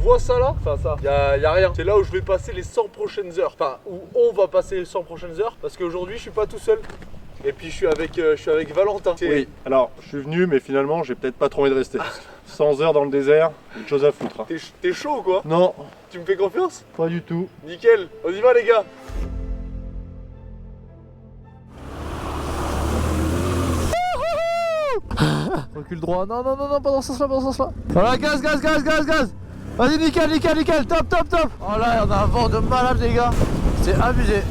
vois ça là? Enfin ça, y a rien. C'est là où je vais passer les 100 prochaines heures. Enfin, où on va passer les 100 prochaines heures. Parce qu'aujourd'hui, je suis pas tout seul. Et puis je suis avec Valentin. Oui, alors je suis venu, mais finalement, j'ai peut-être pas trop envie de rester. 100 heures dans le désert, une chose à foutre. T'es chaud quoi? Non, Tu me fais confiance? pas du tout. Nickel, on y va les gars. Recule droit, non, non, non, non, pas dans ce sens-là, pas dans ce sens-là. Voilà, gaz, gaz, gaz, gaz, gaz. Vas-y, nickel, nickel, nickel, top, top, top. Oh là, on a un vent de malade, les gars. C'est abusé.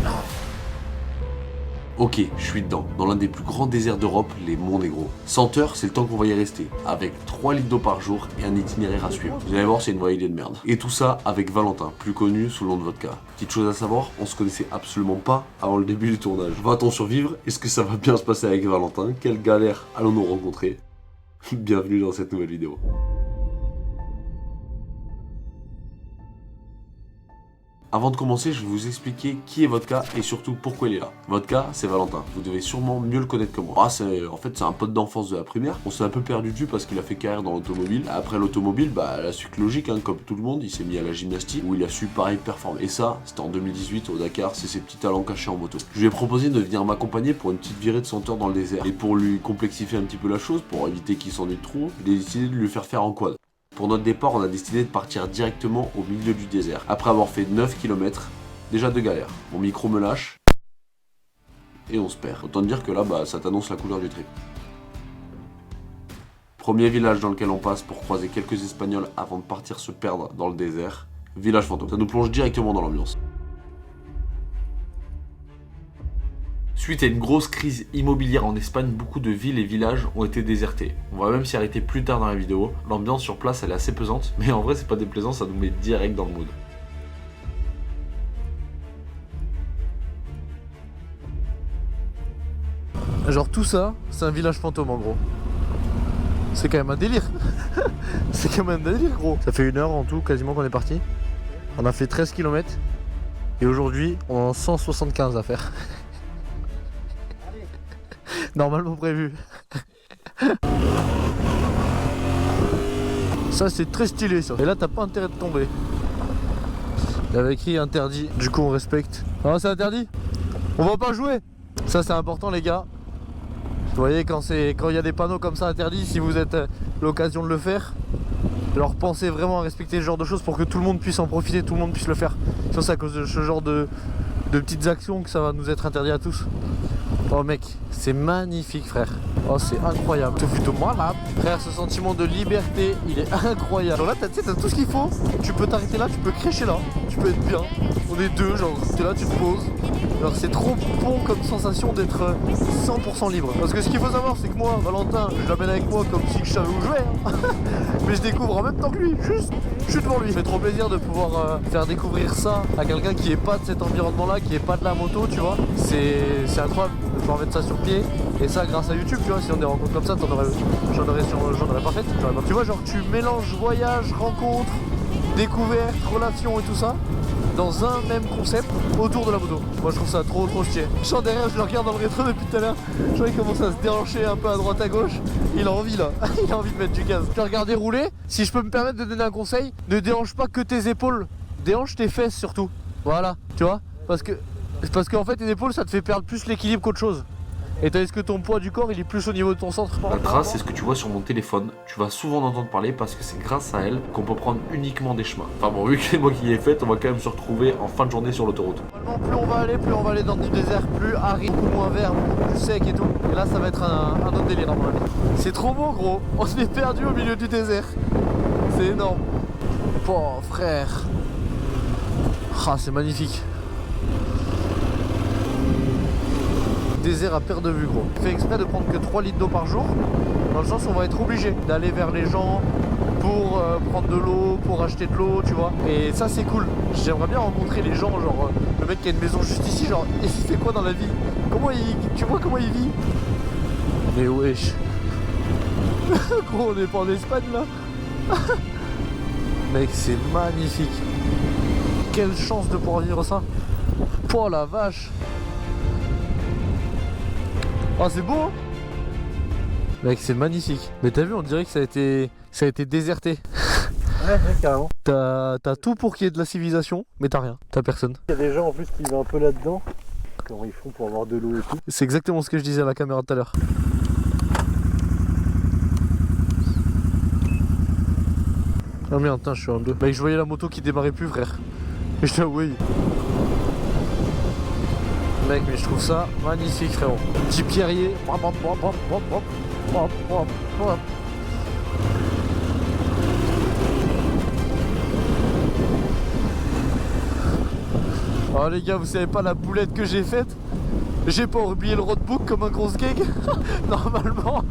Ok, je suis dedans, dans l'un des plus grands déserts d'Europe, les Monts Negro. 100 heures, c'est le temps qu'on va y rester, avec 3 litres d'eau par jour et un itinéraire à suivre. Vous allez voir, c'est une vraie idée de merde. Et tout ça avec Valentin, plus connu sous le nom de Vodka. Petite chose à savoir, on se connaissait absolument pas avant le début du tournage. Va-t-on survivre? Est-ce que ça va bien se passer avec Valentin? Quelle galère allons-nous rencontrer? Bienvenue dans cette nouvelle vidéo. Avant de commencer, je vais vous expliquer qui est Vodka et surtout pourquoi il est là. Vodka, c'est Valentin. Vous devez sûrement mieux le connaître que moi. En fait, c'est un pote d'enfance de la primaire. On s'est un peu perdu de vue parce qu'il a fait carrière dans l'automobile. Après l'automobile, la suite logique, hein, comme tout le monde, il s'est mis à la gymnastique où il a su pareil performer. Et ça, c'était en 2018 au Dakar, c'est ses petits talents cachés en moto. Je lui ai proposé de venir m'accompagner pour une petite virée de 100 heures dans le désert. Et pour lui complexifier un petit peu la chose, pour éviter qu'il s'ennuie trop, j'ai décidé de lui faire en quad. Pour notre départ, on a décidé de partir directement au milieu du désert. Après avoir fait 9 km, déjà de galère. Mon micro me lâche et on se perd. Autant dire que là, ça t'annonce la couleur du trip. Premier village dans lequel on passe pour croiser quelques Espagnols avant de partir se perdre dans le désert. Village fantôme. Ça nous plonge directement dans l'ambiance. Suite à une grosse crise immobilière en Espagne, beaucoup de villes et villages ont été désertés. On va même s'y arrêter plus tard dans la vidéo. L'ambiance sur place elle est assez pesante, mais en vrai c'est pas déplaisant, ça nous met direct dans le mood. Genre tout ça, c'est un village fantôme en gros. C'est quand même un délire. C'est quand même un délire gros. Ça fait 1 heure en tout quasiment qu'on est parti. On a fait 13 km. Et aujourd'hui on en a 175 à faire. Normalement prévu. Ça c'est très stylé ça. Et là t'as pas intérêt de tomber. Il y avait écrit interdit, du coup on respecte. Ah c'est interdit? On va pas jouer. Ça c'est important les gars. Vous voyez quand il y a des panneaux comme ça interdits, si vous êtes l'occasion de le faire, alors pensez vraiment à respecter ce genre de choses pour que tout le monde puisse en profiter, tout le monde puisse le faire. Sinon c'est à cause de ce genre de petites actions que ça va nous être interdit à tous. Oh mec, c'est magnifique frère. Oh c'est incroyable. C'est plutôt malade. Frère, ce sentiment de liberté, il est incroyable. Genre là, t'as tout ce qu'il faut. Tu peux t'arrêter là, tu peux crécher là. Tu peux être bien. On est deux, genre t'es là, tu te poses. Alors c'est trop bon comme sensation d'être 100% libre. Parce que ce qu'il faut savoir, c'est que moi, Valentin, je l'amène avec moi comme si je savais où jouer. Hein. Mais je découvre en même temps que lui. Juste, je suis devant lui. Ça fait trop plaisir de pouvoir faire découvrir ça à quelqu'un qui est pas de cet environnement-là, qui est pas de la moto, tu vois. C'est incroyable de pouvoir mettre ça sur pied. Et ça grâce à YouTube, tu vois, si on des rencontres comme ça, j'en aurais pas fait. Tu vois, genre tu mélanges voyage, rencontre, découverte, relation et tout ça dans un même concept autour de la moto. Moi je trouve ça trop stylé. Je sens derrière, je le regarde dans le rétro depuis tout à l'heure. Je vois qu'il commence à se déhancher un peu à droite à gauche. Il a envie là, il a envie de mettre du gaz. Tu as regardé rouler, si je peux me permettre de donner un conseil, ne déhanche pas que tes épaules, déhanche tes fesses surtout. Voilà, tu vois, parce qu'en fait tes épaules ça te fait perdre plus l'équilibre qu'autre chose. Et tandis que ton poids du corps il est plus au niveau de ton centre. La trace, c'est ce que tu vois sur mon téléphone. Tu vas souvent en entendre parler parce que c'est grâce à elle qu'on peut prendre uniquement des chemins. Enfin bon, vu que c'est moi qui l'ai faite, on va quand même se retrouver en fin de journée sur l'autoroute. Plus on va aller dans du désert, plus aride, beaucoup moins vert, beaucoup plus sec et tout. Et là ça va être un autre délire à mon avis. C'est trop beau gros, on s'est perdu au milieu du désert. C'est énorme. Oh frère. Ah c'est magnifique. Désert à perte de vue gros. On fait exprès de prendre que 3 litres d'eau par jour, dans le sens où on va être obligé d'aller vers les gens pour prendre de l'eau, pour acheter de l'eau, tu vois. Et ça c'est cool. J'aimerais bien rencontrer les gens, genre le mec qui a une maison juste ici, genre il fait quoi dans la vie? Tu vois comment il vit? Mais wesh. Gros on est pas en Espagne là. Mec c'est magnifique. Quelle chance de pouvoir vivre ça. Oh la vache. Oh c'est beau hein. Mec c'est magnifique. Mais t'as vu on dirait que ça a été déserté. Ouais, carrément. T'as tout pour qu'il y ait de la civilisation, mais t'as rien, t'as personne. Il y a des gens en plus qui vivent un peu là-dedans. Comment ils font pour avoir de l'eau et tout. C'est exactement ce que je disais à la caméra tout à l'heure. Ah merde, putain, je suis en deux. Mec, je voyais la moto qui démarrait plus, frère. Et j'étais oui. Mec, mais je trouve ça magnifique, frérot. Petit pierrier. Oh les gars, vous savez pas la boulette que j'ai faite? J'ai pas oublié le roadbook comme un gros gag. Normalement,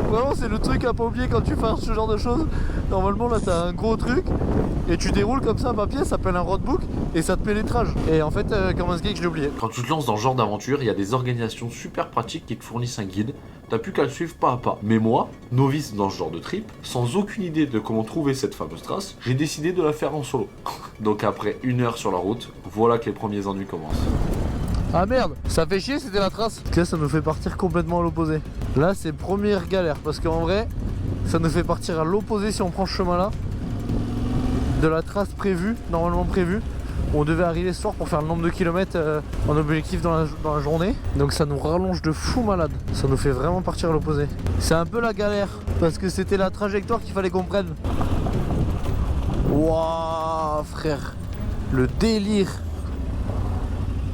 vraiment c'est le truc à pas oublier quand tu fais ce genre de choses. Normalement là t'as un gros truc et tu déroules comme ça un papier, ça s'appelle un roadbook et ça te met les trages. Et en fait comme un gag je l'ai oublié. Quand tu te lances dans ce genre d'aventure, il y a des organisations super pratiques qui te fournissent un guide. T'as plus qu'à le suivre pas à pas. Mais moi, novice dans ce genre de trip, sans aucune idée de comment trouver cette fameuse trace, j'ai décidé de la faire en solo. Donc après 1 heure sur la route, voilà que les premiers ennuis commencent. Ah merde, ça fait chier, c'était la trace. Là ça nous fait partir complètement à l'opposé. Là c'est première galère parce qu'en vrai ça nous fait partir à l'opposé si on prend ce chemin là de la trace prévue, normalement prévue. On devait arriver ce soir pour faire le nombre de kilomètres en objectif dans la journée. Donc ça nous rallonge de fou malade. Ça nous fait vraiment partir à l'opposé. C'est un peu la galère parce que c'était la trajectoire qu'il fallait qu'on prenne. Wouah frère, le délire.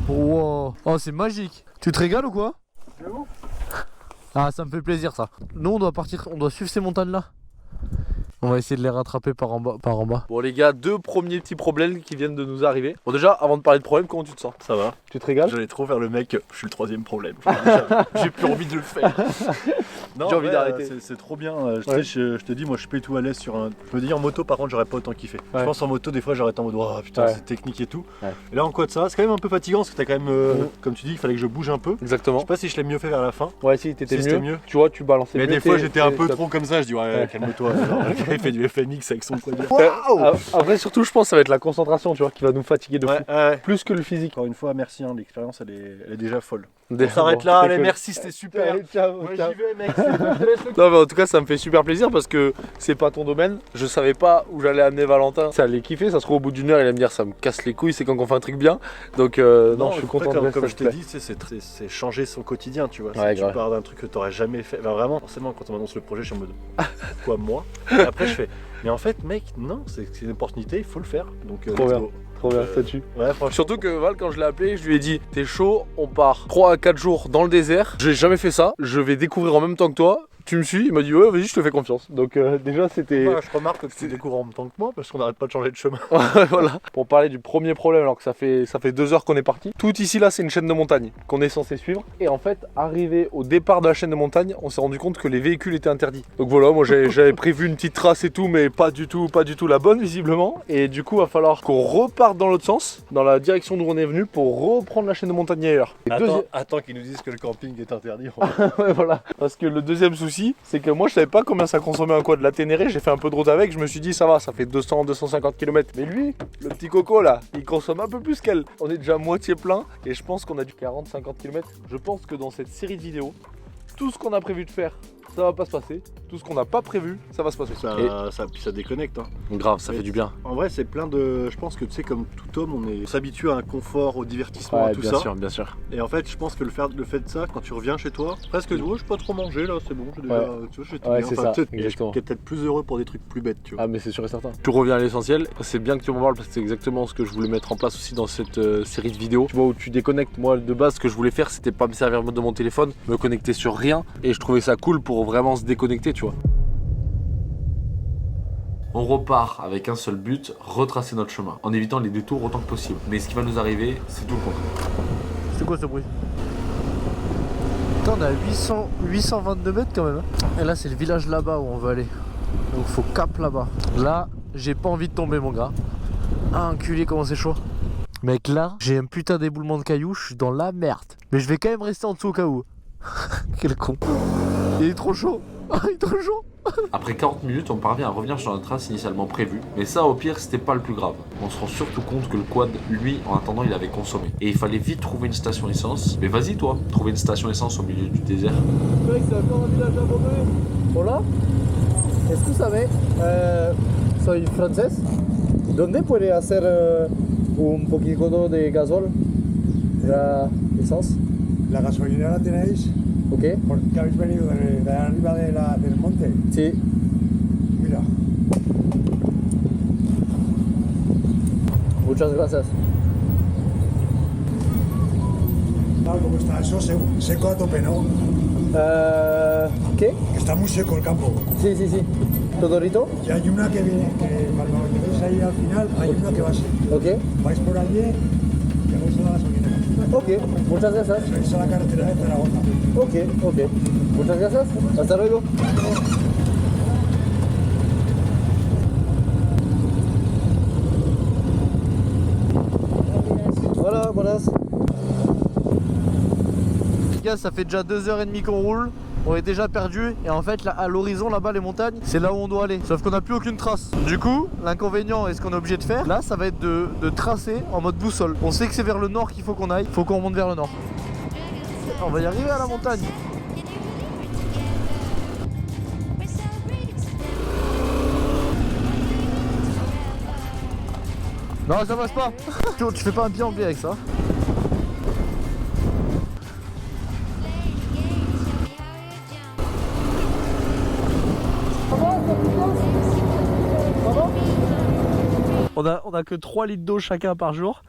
Wow. Oh c'est magique. Tu te régales ou quoi? Ah ça me fait plaisir ça. Nous on doit partir, on doit suivre ces montagnes là. On va essayer de les rattraper par en bas. Bon les gars, 2 premiers petits problèmes qui viennent de nous arriver. Bon déjà, avant de parler de problème, comment tu te sens? Ça va. Tu te régales? J'allais trop vers le mec, je suis le 3e problème. J'ai plus envie de le faire. Non, J'ai envie d'arrêter. C'est trop bien. Je te dis, moi je suis pas du tout à l'aise sur un. Je me dis en moto par contre j'aurais pas autant kiffé. Ouais. Je pense en moto des fois j'arrête en mode oh putain Ouais. c'est technique et tout. Ouais. Et là en quad ça va, c'est quand même un peu fatigant parce que t'as quand même comme tu dis il fallait que je bouge un peu. Je Exactement. sais pas si je l'ai mieux fait vers la fin. Ouais si, t'étais Si c'était mieux. mieux. Tu vois, tu balançais Mais mieux, des fois t'es- j'étais un t'es peu top. trop comme ça, je dis ouais calme-toi. Le gars il fait du FMX avec son quad. Après surtout je pense que ça va être la concentration, tu vois, qui va nous fatiguer de fou. Ouais. Plus que le physique. Encore une fois merci, hein, l'expérience elle est déjà folle. Des- On s'arrête bon, là, c'est allez cool. merci c'était super. Ciao, Moi ciao. j'y vais mec. Non mais en tout cas ça me fait super plaisir parce que c'est pas ton domaine. Je savais pas où j'allais amener Valentin. Ça allait kiffer, ça se trouve au bout d'1 heure il allait me dire ça me casse les couilles, c'est quand on fait un truc bien. Donc non je suis content de comme ça je te t'ai plaît. dit, c'est changer son quotidien, tu vois. Ouais, Tu grave. pars d'un truc que t'aurais jamais fait. Enfin, vraiment, forcément, quand on m'annonce le projet, je suis en mode pourquoi moi? Et après, je fais mais en fait, mec, non, c'est une opportunité, il faut le faire. Donc, Trop let's bien. go. Trop bien, statut. Ouais, franchement. Surtout que Val, quand je l'ai appelé, je lui ai dit t'es chaud, on part 3 à 4 jours dans le désert. J'ai jamais fait ça, je vais découvrir en même temps que toi. Tu me suis, il m'a dit ouais vas-y je te fais confiance. Donc déjà c'était... Ouais, je remarque que tu découvres en même temps que moi parce qu'on n'arrête pas de changer de chemin. Voilà. Pour parler du premier problème, alors que ça fait 2 heures qu'on est parti. Tout ici là c'est une chaîne de montagne qu'on est censé suivre. Et en fait, arrivé au départ de la chaîne de montagne, on s'est rendu compte que les véhicules étaient interdits. Donc voilà, moi j'avais prévu une petite trace et tout, mais pas du tout la bonne visiblement. Et du coup, il va falloir qu'on reparte dans l'autre sens, dans la direction d'où on est venu, pour reprendre la chaîne de montagne ailleurs. Et Attends qu'ils nous disent que le camping est interdit. Ouais, voilà. Parce que le deuxième souci, c'est que moi je savais pas combien ça consommait un quad de la Ténéré. J'ai fait un peu de route avec, je me suis dit ça va, ça fait 200-250 km. Mais lui, le petit coco là, il consomme un peu plus qu'elle. On est déjà à moitié plein et je pense qu'on a du 40-50 km. Je pense que dans cette série de vidéos, tout ce qu'on a prévu de faire, ça va pas se passer. Tout ce qu'on n'a pas prévu, ça va se passer. Puis ça déconnecte. Hein. Grave, ça Mais fait du bien. En vrai, c'est plein de. Je pense que tu sais, comme tout homme, on s'habitue à un confort, au divertissement, à tout ça. bien sûr. Et en fait, je pense que le fait de ça, quand tu reviens chez toi, presque, oh, je peux pas trop manger là, c'est bon, j'ai déjà. Ouais. Tu vois, j'étais Ouais, bien. c'est ça, peut-être exactement. peut-être plus heureux pour des trucs plus bêtes, tu vois. Ah mais c'est sûr et certain. Tu reviens à l'essentiel, c'est bien que tu m'en parles parce que c'est exactement ce que je voulais mettre en place aussi dans cette série de vidéos. Tu vois où tu déconnectes, moi de base ce que je voulais faire c'était pas me servir de mon téléphone, me connecter sur rien et je trouvais ça cool pour vraiment se déconnecter tu vois. On repart avec un seul but, retracer notre chemin, en évitant les détours autant que possible. Mais ce qui va nous arriver, c'est tout le contraire. C'est quoi ce bruit? Putain, on est à 822 mètres quand même. Hein. Et là, c'est le village là-bas où on veut aller. Donc, faut cap là-bas. Là, j'ai pas envie de tomber, mon gars. Ah, enculé, comment c'est chaud. Mec, là, j'ai un putain d'éboulement de cailloux. Je suis dans la merde. Mais je vais quand même rester en dessous au cas où. Quel con. Il est trop chaud. Il est trop chaud. Après 40 minutes, on parvient à revenir sur la trace initialement prévue, mais ça au pire c'était pas le plus grave. On se rend surtout compte que le quad, lui, en attendant, il avait consommé. Et il fallait vite trouver une station essence. Mais vas-y toi, trouver une station essence au milieu du désert. Mec, c'est encore un village abandonné. Bon là, est-ce que ça met soy francés. ¿Dónde puede hacer un poquito de gasol? ¿La essence? La gasolinera la tenéis Ok. porque habéis venido de arriba del monte. Sí. Mira, Muchas gracias. tal como está eso, seco a tope, ¿no? ¿Qué? Está muy seco el campo. Sí, sí, sí. ¿Todorito? Y hay una que viene, que cuando lleguéis ahí al final, hay una que va así. Ok. Vais por allí y vais a la gasolinera. Ok. Muchas gracias. Vais a la carretera de Zaragoza. Ok, ok. Muchas gracias. Hasta luego. Voilà, buenas. Les gars, ça fait déjà 2h30 qu'on roule. On est déjà perdu et en fait là, à l'horizon là-bas les montagnes c'est là où on doit aller, sauf qu'on n'a plus aucune trace. Du coup l'inconvénient et ce qu'on est obligé de faire là ça va être de tracer en mode boussole. On sait que c'est vers le nord qu'il faut qu'on aille, faut qu'on remonte vers le nord. On va y arriver à la montagne. Non ça marche pas. Tu fais pas un pied en biais avec ça. On a que 3 litres d'eau chacun par jour.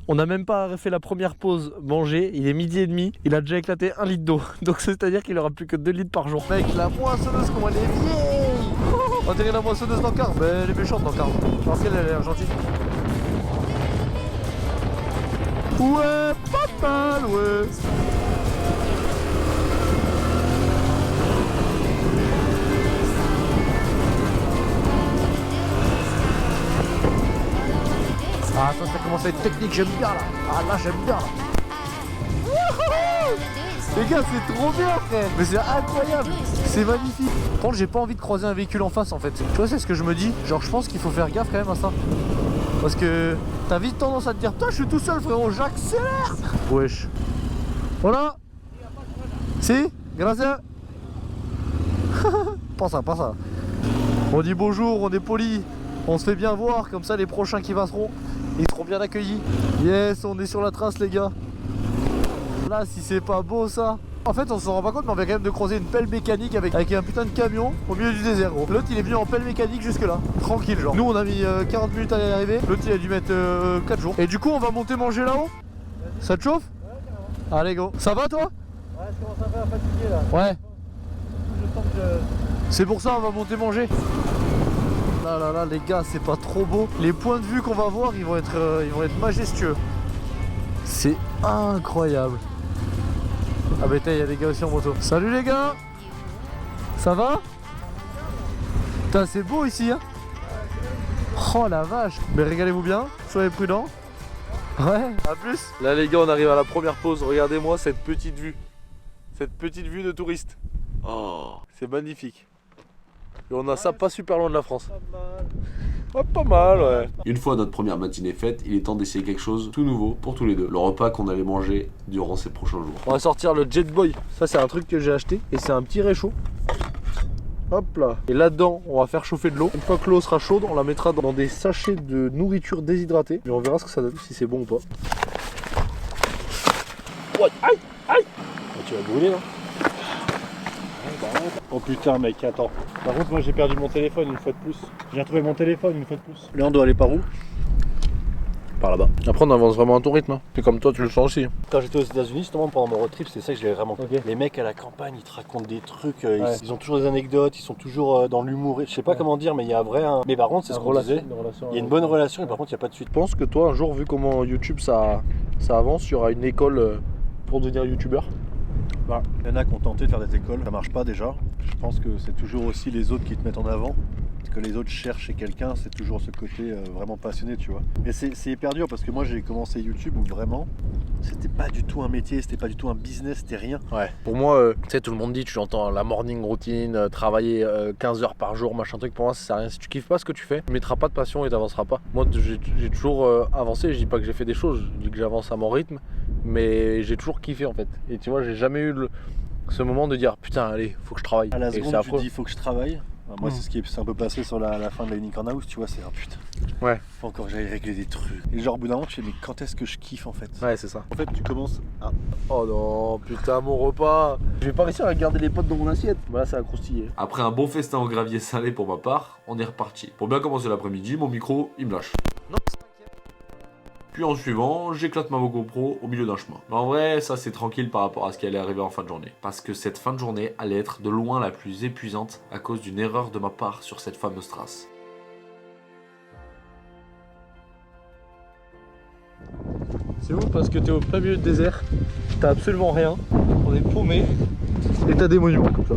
On n'a même pas fait la première pause manger. Il est midi et demi. Il a déjà éclaté 1 litre d'eau. Donc c'est à dire qu'il aura plus que 2 litres par jour. Mec, la moissonneuse, comment elle est vieille. On dirait la moissonneuse d'Encarne. Ben, elle est méchante d'Encarne. Parce qu'elle a l'air gentille. Ouais, pas mal, ouais. Ah ça commence à être technique, j'aime bien là. Ah là j'aime bien là. Wouhou. Les gars c'est trop bien frère. Mais c'est incroyable. C'est magnifique. Par contre j'ai pas envie de croiser un véhicule en face en fait. Tu vois c'est ce que je me dis. Genre je pense qu'il faut faire gaffe quand même à ça. Parce que t'as vite tendance à te dire putain je suis tout seul frérot, j'accélère. Wesh. Voilà. Si, gracias. Pas ça, pas ça. On dit bonjour, on est poli. On se fait bien voir, comme ça les prochains qui passeront, ils seront bien accueillis. Yes, on est sur la trace les gars. Là, si c'est pas beau ça. En fait, on s'en rend pas compte, mais on vient quand même de croiser une pelle mécanique avec un putain de camion au milieu du désert. L'autre, il est venu en pelle mécanique jusque là, tranquille genre. Nous, on a mis 40 minutes à y arriver. L'autre, il a dû mettre 4 jours. Et du coup, on va monter manger là-haut. Ça te chauffe? Ouais, allez, go. Ça va toi? Ouais, je commence un peu à fatiguer là. Ouais. Je sens que C'est pour ça, on va monter manger. Là là là les gars c'est pas trop beau. Les points de vue qu'on va voir ils vont être majestueux. C'est incroyable. Ah bah il y a des gars aussi en moto. Salut les gars. Ça va? Putain c'est beau ici hein. Oh la vache. Mais régalez-vous bien, soyez prudents. Ouais, à plus. Là les gars on arrive à la première pause, regardez-moi cette petite vue. Cette petite vue de touriste. Oh, c'est magnifique. Et on a ça pas super loin de la France. Oh, pas mal ouais. Une fois notre première matinée faite, il est temps d'essayer quelque chose tout nouveau pour tous les deux. Le repas qu'on allait manger durant ces prochains jours. On va sortir le Jet Boy. Ça c'est un truc que j'ai acheté et c'est un petit réchaud. Hop là. Et là-dedans on va faire chauffer de l'eau. Une fois que l'eau sera chaude on la mettra dans des sachets de nourriture déshydratée. Et on verra ce que ça donne, si c'est bon ou pas. Ouais, aïe, aïe. tu vas brûler là. Oh putain mec, attends. Par contre moi j'ai perdu mon téléphone une fois de plus. J'ai retrouvé mon téléphone une fois de plus. Là on doit aller par où? Par là-bas. Après on avance vraiment à ton rythme. Hein. C'est comme toi tu le sens aussi. Quand j'étais aux États-Unis, justement pendant mon road trip, c'est ça que j'avais vraiment. Okay. Les mecs à la campagne, ils te racontent des trucs, Ouais. ils ont toujours des anecdotes, ils sont toujours dans l'humour. Je sais pas comment dire, mais il y a un vrai. Mais par contre, c'est ce qu'on disait. Il y a une bonne relation, et par contre, il n'y a pas de suite. Je pense que toi, un jour, vu comment YouTube ça avance, il y aura une école pour devenir youtubeur. Bah, il y en a qui ont tenté de faire des écoles, ça marche pas déjà. Je pense que c'est toujours aussi les autres qui te mettent en avant. Que les autres cherchent chez quelqu'un, c'est toujours ce côté vraiment passionné, tu vois. Et c'est hyper dur parce que moi j'ai commencé YouTube où vraiment c'était pas du tout un métier, c'était pas du tout un business, c'était rien. Ouais. Pour moi, tu sais, tout le monde dit, tu entends la morning routine, travailler 15 heures par jour, machin truc. Pour moi, ça sert à rien. Si tu kiffes pas ce que tu fais, tu mettras pas de passion et t'avanceras pas. Moi, j'ai toujours avancé. Je dis pas que j'ai fait des choses, je dis que j'avance à mon rythme, mais j'ai toujours kiffé en fait. Et tu vois, j'ai jamais eu ce moment de dire putain, allez, faut que je travaille. À la Et seconde, c'est tu affreux. dis faut que je travaille. Moi, c'est ce qui est un peu passé sur la fin de la Unicorn House, tu vois, c'est putain. Ouais. Faut encore que j'aille régler des trucs. Et genre, au bout d'un moment, tu fais, mais quand est-ce que je kiffe en fait? Ouais, c'est ça. En fait, tu commences à. Oh non, putain, mon repas. Je vais pas réussir à garder les potes dans mon assiette. Voilà, ça a croustillé. Après un bon festin au gravier salé pour ma part, on est reparti. Pour bien commencer l'après-midi, mon micro, il me lâche. Non, Puis en suivant, j'éclate ma GoPro au milieu d'un chemin. Mais en vrai, ça c'est tranquille par rapport à ce qui allait arriver en fin de journée. Parce que cette fin de journée allait être de loin la plus épuisante à cause d'une erreur de ma part sur cette fameuse trace. c'est ouf parce que t'es au plein milieu du désert. T'as absolument rien. On est paumé. Et t'as des monuments comme ça.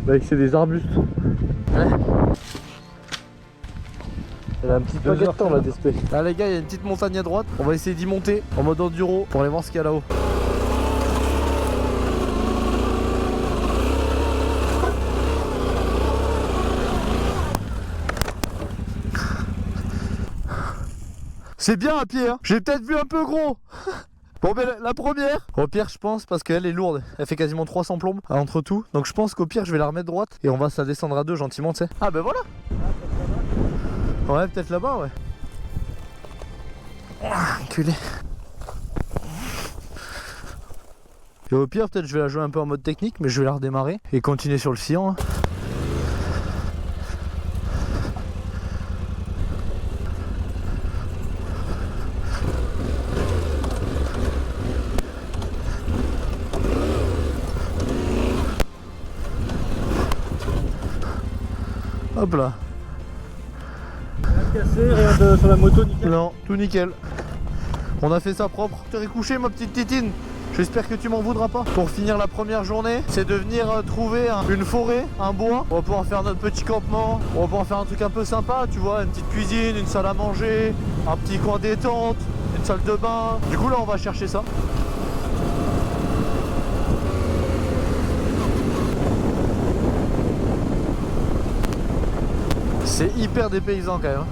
Avec c'est des arbustes. Ouais. Elle a un petit paquet de temps là d'espèce. Là les gars, il y a une petite montagne à droite. On va essayer d'y monter en mode enduro pour aller voir ce qu'il y a là-haut. C'est bien à pied, hein. J'ai peut-être vu un peu gros. Bon ben la première, au pire je pense, parce qu'elle est lourde, elle fait quasiment 300 plombes entre tout. Donc je pense qu'au pire je vais la remettre droite et on va ça descendre à deux gentiment, tu sais. Ah ben voilà. Ouais, peut-être là-bas, ouais. Ah, enculé. Et au pire peut-être je vais la jouer un peu en mode technique, mais je vais la redémarrer et continuer sur le sillon, hein. Hop là. Rien cassé, rien de, sur la moto, nickel. Non, tout nickel. On a fait ça propre. Tu es couché ma petite titine. J'espère que tu m'en voudras pas. Pour finir la première journée, c'est de venir trouver une forêt, un bois. On va pouvoir faire notre petit campement. On va pouvoir faire un truc un peu sympa, tu vois, une petite cuisine, une salle à manger, un petit coin détente, une salle de bain. Du coup là on va chercher ça. C'est hyper dépaysant quand même.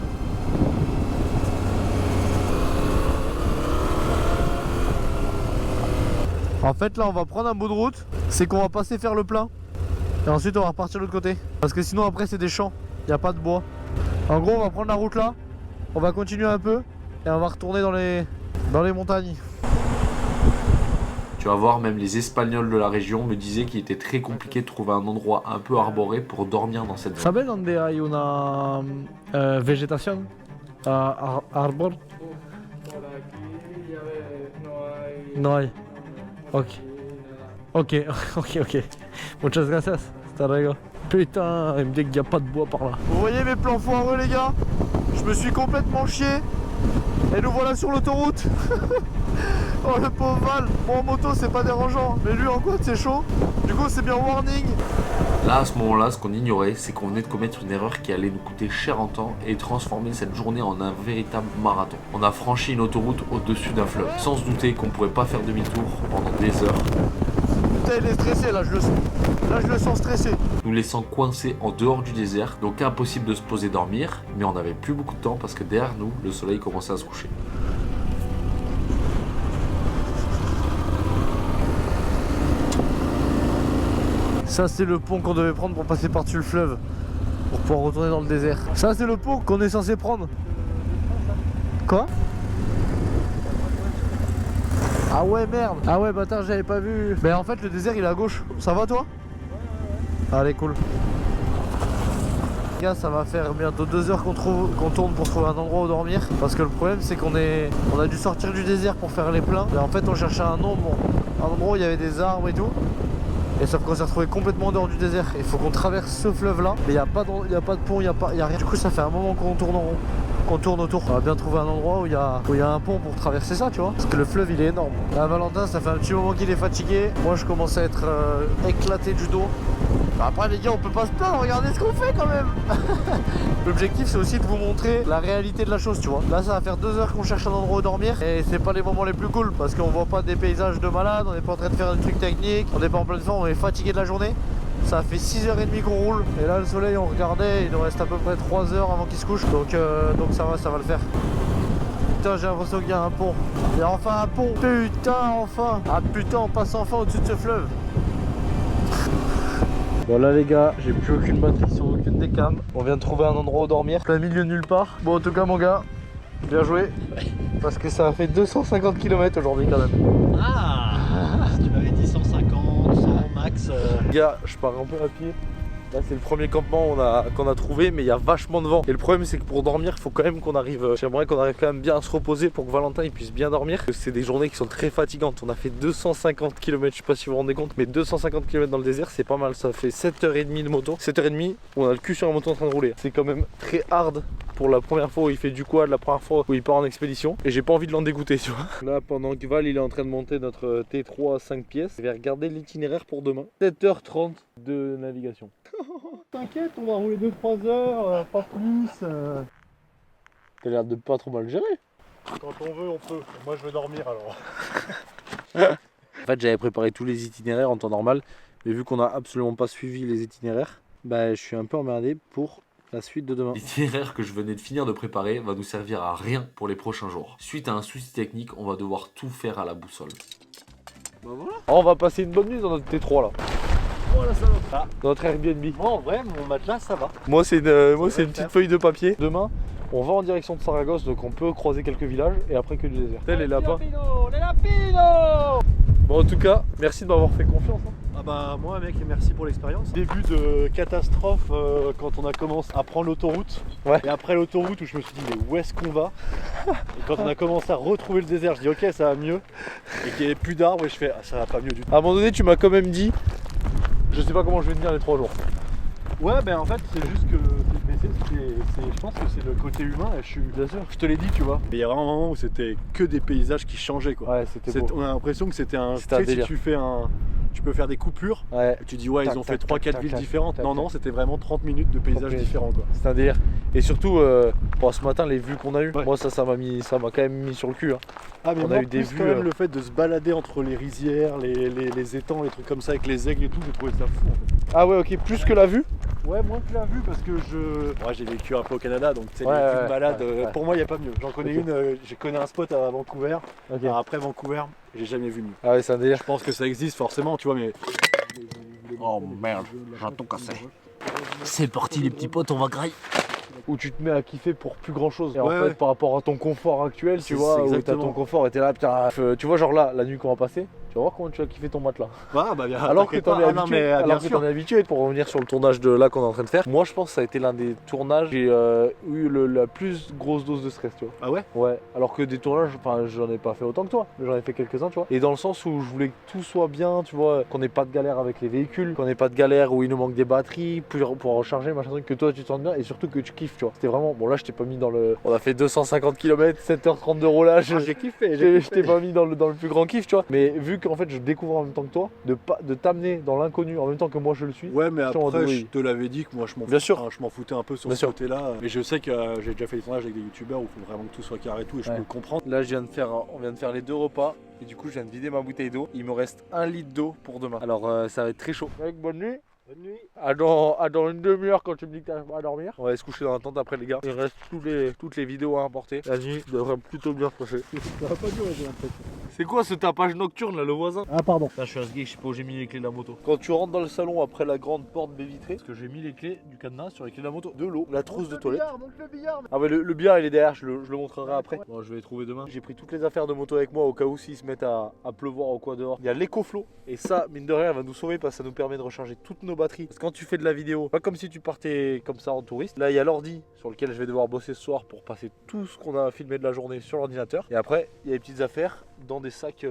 En fait là on va prendre un bout de route, c'est qu'on va passer faire le plein et ensuite on va repartir de l'autre côté. Parce que sinon après c'est des champs, il n'y a pas de bois. En gros on va prendre la route là, on va continuer un peu et on va retourner dans les montagnes. Tu vas voir, même les Espagnols de la région me disaient qu'il était très compliqué de trouver un endroit un peu arboré pour dormir dans cette zone. ¿Sabes dónde hay una vegetación? Arbor? No hay. Ok. Ok, ok, ok. Muchas gracias. Hasta luego. Putain, il me dit qu'il n'y a pas de bois par là. Vous voyez mes plans foireux les gars? Je me suis complètement chié. Et nous voilà sur l'autoroute. Oh le pauvre Val. Bon en moto c'est pas dérangeant, mais lui en quad c'est chaud. Du coup c'est bien warning. Là, à ce moment-là, ce qu'on ignorait, c'est qu'on venait de commettre une erreur qui allait nous coûter cher en temps et transformer cette journée en un véritable marathon. On a franchi une autoroute au-dessus d'un fleuve, sans se douter qu'on pourrait pas faire demi-tour pendant des heures. Putain il est stressé là, je le sens. Là je le sens stressé. Nous laissant coincés en dehors du désert, donc impossible de se poser dormir, mais on n'avait plus beaucoup de temps parce que derrière nous, le soleil commençait à se coucher. Ça c'est le pont qu'on devait prendre pour passer par-dessus le fleuve, pour pouvoir retourner dans le désert. Ça c'est le pont qu'on est censé prendre. Quoi? Ah ouais merde. Ah ouais bâtard j'avais pas vu. Mais en fait le désert il est à gauche. Ça va toi? Allez cool. Les gars ça va faire bientôt 2 heures qu'on tourne pour trouver un endroit où dormir. Parce que le problème c'est qu'on a dû sortir du désert pour faire les pleins. Et en fait on cherchait un endroit où il y avait des arbres et tout. Et sauf qu'on s'est retrouvé complètement en dehors du désert. Il faut qu'on traverse ce fleuve là. Mais il n'y a pas de pont, il n'y a rien. Du coup ça fait un moment qu'on tourne en rond. Qu'on tourne autour. On va bien trouver un endroit où il y a un pont pour traverser ça, tu vois. Parce que le fleuve il est énorme. Là Valentin ça fait un petit moment qu'il est fatigué. Moi je commence à être éclaté du dos. Après les gars on peut pas se plaindre, regardez ce qu'on fait quand même. L'objectif c'est aussi de vous montrer la réalité de la chose, tu vois. Là ça va faire 2 heures qu'on cherche un endroit où dormir. Et c'est pas les moments les plus cool parce qu'on voit pas des paysages de malade. On n'est pas en train de faire des trucs techniques. On n'est pas en pleine forme, on est fatigué de la journée. Ça fait 6h30 qu'on roule. Et là le soleil on regardait, il nous reste à peu près 3 heures avant qu'il se couche. Donc ça va le faire. Putain j'ai l'impression qu'il y a un pont. Il y a enfin un pont. Putain enfin. Ah putain on passe enfin au-dessus de ce fleuve. Voilà les gars, j'ai plus aucune batterie sur aucune des cams. On vient de trouver un endroit où dormir, plein milieu de nulle part. Bon en tout cas mon gars, bien joué. Parce que ça a fait 250 km aujourd'hui quand même. Ah, tu m'avais dit 150, 100 max. Les gars, je pars un peu à pied. Là c'est le premier campement qu'on a trouvé, mais il y a vachement de vent. Et le problème c'est que pour dormir, il faut quand même qu'on arrive. J'aimerais qu'on arrive quand même bien à se reposer pour que Valentin il puisse bien dormir. C'est des journées qui sont très fatigantes. On a fait 250 km, je sais pas si vous vous rendez compte, mais 250 km dans le désert c'est pas mal. Ça fait 7h30 de moto. 7h30 où on a le cul sur la moto en train de rouler. C'est quand même très hard pour la première fois où il fait du quad, la première fois où il part en expédition. Et j'ai pas envie de l'en dégoûter, tu vois. Là pendant que Val il est en train de monter notre T3 à 5 pièces, je vais regarder l'itinéraire pour demain. 7h30 de navigation. T'inquiète, on va rouler 2-3 heures, pas plus. T'as l'air de pas trop mal gérer. Quand on veut, on peut. Moi, je veux dormir alors. En fait, j'avais préparé tous les itinéraires en temps normal, mais vu qu'on n'a absolument pas suivi les itinéraires, bah, je suis un peu emmerdé pour la suite de demain. L'itinéraire que je venais de finir de préparer va nous servir à rien pour les prochains jours. Suite à un souci technique, on va devoir tout faire à la boussole. Bah voilà. On va passer une bonne nuit dans notre T3 là. Oh là, ça va. Dans notre Airbnb. Moi, en vrai, mon matelas, ça va. Moi, c'est une le petite faire. feuille de papier. Demain, on va en direction de Saragosse, donc on peut croiser quelques villages et après que du désert. Les lapins. Les lapinos. Bon, en tout cas, merci de m'avoir fait confiance. Hein. Ah bah moi mec, merci pour l'expérience. Début de catastrophe quand on a commencé à prendre l'autoroute. Ouais. Et après l'autoroute où je me suis dit mais où est-ce qu'on va? Et quand on a commencé à retrouver le désert, je dis ok ça va mieux. Et qu'il n'y avait plus d'arbres et je fais ah, ça va pas mieux du tout. À un moment donné, tu m'as quand même dit, je sais pas comment je vais tenir les 3 jours. Ouais ben en fait c'est juste que je pense que c'est le côté humain et Bien sûr. je te l'ai dit tu vois. Il y a vraiment un moment où c'était que des paysages qui changeaient quoi. Ouais, c'était beau. On a l'impression que c'était un, C'était un tu sais, si délire. tu peux faire des coupures. Ouais. Tu dis ouais Tac, ils ont fait tac, 3-4 tac, villes tac, différentes. tac, Non tac. non c'était vraiment 30 minutes de paysages Complet. différents quoi. C'est un délire. Et surtout, bon, ce matin, les vues qu'on a eues, Ouais. moi ça m'a quand même mis sur le cul. Hein. Ah mais On a moi, eu des plus vues, quand même le fait de se balader entre les rizières, les étangs, les trucs comme ça avec les aigles et tout, j'ai trouvé ça fou en fait. Ah ouais, ok, plus que la vue. Ouais, moins que la vue parce que moi j'ai vécu un peu au Canada donc c'est Ouais, les vues ouais, de balade, ouais. pour moi il n'y a pas mieux. J'en connais Ok. une, j'ai connu un spot à Vancouver, Ok. alors après Vancouver, j'ai jamais vu mieux. Ah ouais, c'est un délire. Je pense que ça existe forcément, tu vois, mais. Oh merde, j'ai un ton cassé. C'est parti les petits potes, on va grailler. Où tu te mets à kiffer pour plus grand chose. Et en Ouais, fait, ouais. par rapport à ton confort actuel, tu C'est vois, où t'as exactement. ton confort et t'es là, putain, tu vois, genre là, la nuit qu'on va passer, tu vas voir comment tu vas kiffer ton matelas. Ah bah bien. Alors que t'en es Ah, non, habitué, mais, bien alors que sûr. t'en es habitué. Pour revenir sur le tournage de là qu'on est en train de faire, moi je pense que ça a été l'un des tournages où j'ai eu la plus grosse dose de stress, tu vois. Ah ouais. Ouais, alors que des tournages, enfin j'en ai pas fait autant que toi, mais j'en ai fait quelques-uns, tu vois. Et dans le sens où je voulais que tout soit bien, tu vois, qu'on n'ait pas de galère avec les véhicules, qu'on n'ait pas de galère où il nous manque des batteries, pour recharger, machin truc, que toi tu te sentes bien et surtout que tu kiffes, tu vois. C'était vraiment, bon là je t'ai pas mis dans le... On a fait 250 km, 7h30 de roulage. Ah, j'ai kiffé. Je t'ai pas mis dans le plus grand kiff, tu vois. Mais vu qu'en fait je découvre en même temps que toi, de t'amener dans l'inconnu en même temps que moi je le suis. Ouais, mais Sur après, Android. je te l'avais dit que moi je m'en Bien sûr. je m'en foutais un peu sur Bien ce sûr. côté-là. Mais je sais que j'ai déjà fait des tournages avec des youtubeurs où il faut vraiment que tout soit carré et tout, et je Ouais. peux le comprendre. Là, on vient de faire les 2 repas et du coup, je viens de vider ma bouteille d'eau. Il me reste 1 litre d'eau pour demain. Alors, ça va être très chaud. Mec, bonne nuit. Bonne nuit. À dans une demi-heure quand tu me dis que t'arrives pas à dormir. On va aller se coucher dans la tente après, les gars. Il reste toutes les vidéos à importer. La nuit devrait plutôt bien se passer. Ça va pas durer, j'ai l'impression. C'est quoi ce tapage nocturne là, le voisin? Ah, pardon. Putain, je suis un sgay, je sais pas où j'ai mis les clés de la moto. Quand tu rentres dans le salon après la grande porte baie vitrée, parce que j'ai mis les clés du cadenas sur les clés de la moto, de l'eau, la trousse de toilette. Monte le billard. Ah ouais, le billard il est derrière, je le montrerai après. Bon, je vais les trouver demain. J'ai pris toutes les affaires de moto avec moi au cas où s'ils se mettent à pleuvoir ou quoi dehors. Il y a l'écoflow et ça, mine de rien, elle va nous sauver parce que ça nous permet de recharger toutes nos batteries. Parce que quand tu fais de la vidéo, pas comme si tu partais comme ça en touriste. Là, il y a l'ordi sur lequel je vais devoir bosser ce soir pour passer tout ce qu'on a filmé de la journée sur l'ordinateur. Et après, il y a les petites affaires dans des sacs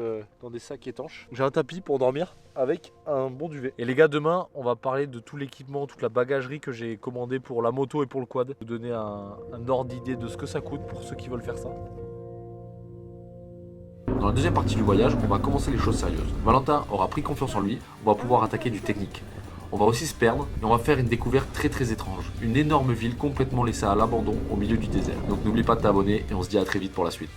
étanches. J'ai un tapis pour dormir avec un bon duvet. Et les gars, demain, on va parler de tout l'équipement, toute la bagagerie que j'ai commandé pour la moto et pour le quad. Vous donner un ordre d'idée de ce que ça coûte pour ceux qui veulent faire ça. Dans la deuxième partie du voyage, on va commencer les choses sérieuses. Valentin aura pris confiance en lui, on va pouvoir attaquer du technique. On va aussi se perdre et on va faire une découverte très étrange. Une énorme ville complètement laissée à l'abandon au milieu du désert. Donc n'oublie pas de t'abonner et on se dit à très vite pour la suite.